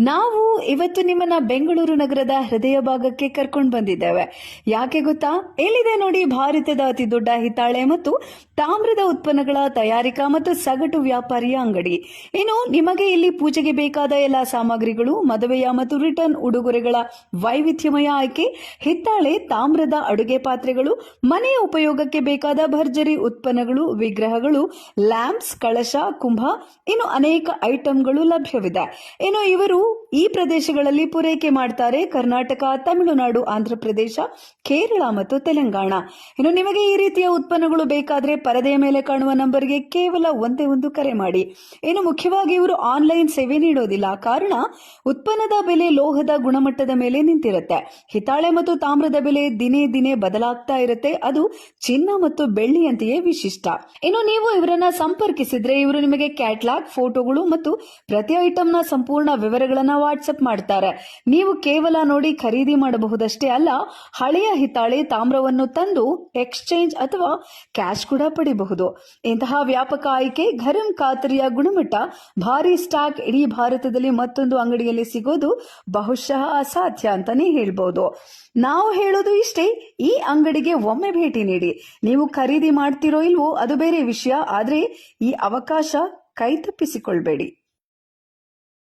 ನಾವು ಇವತ್ತು ನಿಮ್ಮನ್ನ ಬೆಂಗಳೂರು ನಗರದ ಹೃದಯ ಭಾಗಕ್ಕೆ ಕರ್ಕೊಂಡು ಬಂದಿದ್ದೇವೆ. ಯಾಕೆ ಗೊತ್ತಾ? ಎಲ್ಲಿದೆ ನೋಡಿ ಭಾರತದ ಅತಿ ದೊಡ್ಡ ಹಿತ್ತಾಳೆ ಮತ್ತು ತಾಮ್ರದ ಉತ್ಪನ್ನಗಳ ತಯಾರಿಕಾ ಮತ್ತು ಸಗಟು ವ್ಯಾಪಾರಿಯ ಅಂಗಡಿ. ಇನ್ನು ನಿಮಗೆ ಇಲ್ಲಿ ಪೂಜೆಗೆ ಬೇಕಾದ ಎಲ್ಲ ಸಾಮಗ್ರಿಗಳು, ಮದುವೆಯ ಮತ್ತು ರಿಟರ್ನ್ ಉಡುಗೊರೆಗಳ ವೈವಿಧ್ಯಮಯ ಆಯ್ಕೆ, ಹಿತ್ತಾಳೆ ತಾಮ್ರದ ಅಡುಗೆ ಪಾತ್ರೆಗಳು, ಮನೆಯ ಉಪಯೋಗಕ್ಕೆ ಬೇಕಾದ ಭರ್ಜರಿ ಉತ್ಪನ್ನಗಳು, ವಿಗ್ರಹಗಳು, ಲ್ಯಾಂಪ್ಸ್, ಕಳಶ, ಕುಂಭ, ಇನ್ನು ಅನೇಕ ಐಟಂಗಳು ಲಭ್ಯವಿದೆ. ಇನ್ನು ಇವರು ಈ ಪ್ರದೇಶಗಳಲ್ಲಿ ಪೂರೈಕೆ ಮಾಡ್ತಾರೆ: ಕರ್ನಾಟಕ, ತಮಿಳುನಾಡು, ಆಂಧ್ರಪ್ರದೇಶ, ಕೇರಳ ಮತ್ತು ತೆಲಂಗಾಣ. ಇನ್ನು ನಿಮಗೆ ಈ ರೀತಿಯ ಉತ್ಪನ್ನಗಳು ಬೇಕಾದ್ರೆ ಪರದೆಯ ಮೇಲೆ ಕಾಣುವ ನಂಬರ್ಗೆ ಕೇವಲ ಒಂದೇ ಒಂದು ಕರೆ ಮಾಡಿ. ಇನ್ನು ಮುಖ್ಯವಾಗಿ ಇವರು ಆನ್ಲೈನ್ ಸೇವೆ ನೀಡೋದಿಲ್ಲ, ಕಾರಣ ಉತ್ಪನ್ನದ ಬೆಲೆ ಲೋಹದ ಗುಣಮಟ್ಟದ ಮೇಲೆ ನಿಂತಿರುತ್ತೆ. ಹಿತ್ತಾಳೆ ಮತ್ತು ತಾಮ್ರದ ಬೆಲೆ ದಿನೇ ದಿನೇ ಬದಲಾಗ್ತಾ ಇರುತ್ತೆ, ಅದು ಚಿನ್ನ ಮತ್ತು ಬೆಳ್ಳಿಯಂತೆಯೇ ವಿಶಿಷ್ಟ. ಇನ್ನು ನೀವು ಇವರನ್ನ ಸಂಪರ್ಕಿಸಿದ್ರೆ ಇವರು ನಿಮಗೆ ಕ್ಯಾಟ್ಲಾಗ್, ಫೋಟೋಗಳು ಮತ್ತು ಪ್ರತಿ ಐಟಂನ ಸಂಪೂರ್ಣ ವಿವರಗಳನ್ನ ವಾಟ್ಸ್ಆಪ್ ಮಾಡ್ತಾರೆ. ನೀವು ಕೇವಲ ನೋಡಿ ಖರೀದಿ ಮಾಡಬಹುದಷ್ಟೇ ಅಲ್ಲ, ಹಳೆಯ ಹಿತ್ತಾಳೆ ತಾಮ್ರವನ್ನು ತಂದು ಎಕ್ಸ್ಚೇಂಜ್ ಅಥವಾ ಕ್ಯಾಶ್ ಕೂಡ ಪಡಿಬಹುದು. ಇಂತಹ ವ್ಯಾಪಕ ಆಯ್ಕೆ, ಗರಂ ಖಾತರಿಯ ಗುಣಮಟ್ಟ, ಭಾರಿ ಸ್ಟಾಕ್ ಇಡೀ ಭಾರತದಲ್ಲಿ ಮತ್ತೊಂದು ಅಂಗಡಿಯಲ್ಲಿ ಸಿಗೋದು ಬಹುಶಃ ಅಸಾಧ್ಯ ಅಂತಾನೆ ಹೇಳ್ಬಹುದು. ನಾವು ಹೇಳೋದು ಇಷ್ಟೇ, ಈ ಅಂಗಡಿಗೆ ಒಮ್ಮೆ ಭೇಟಿ ನೀಡಿ. ನೀವು ಖರೀದಿ ಮಾಡ್ತಿರೋ ಇಲ್ವೋ ಅದು ಬೇರೆ ವಿಷಯ, ಆದ್ರೆ ಈ ಅವಕಾಶ ಕೈ ತಪ್ಪಿಸಿಕೊಳ್ಬೇಡಿ.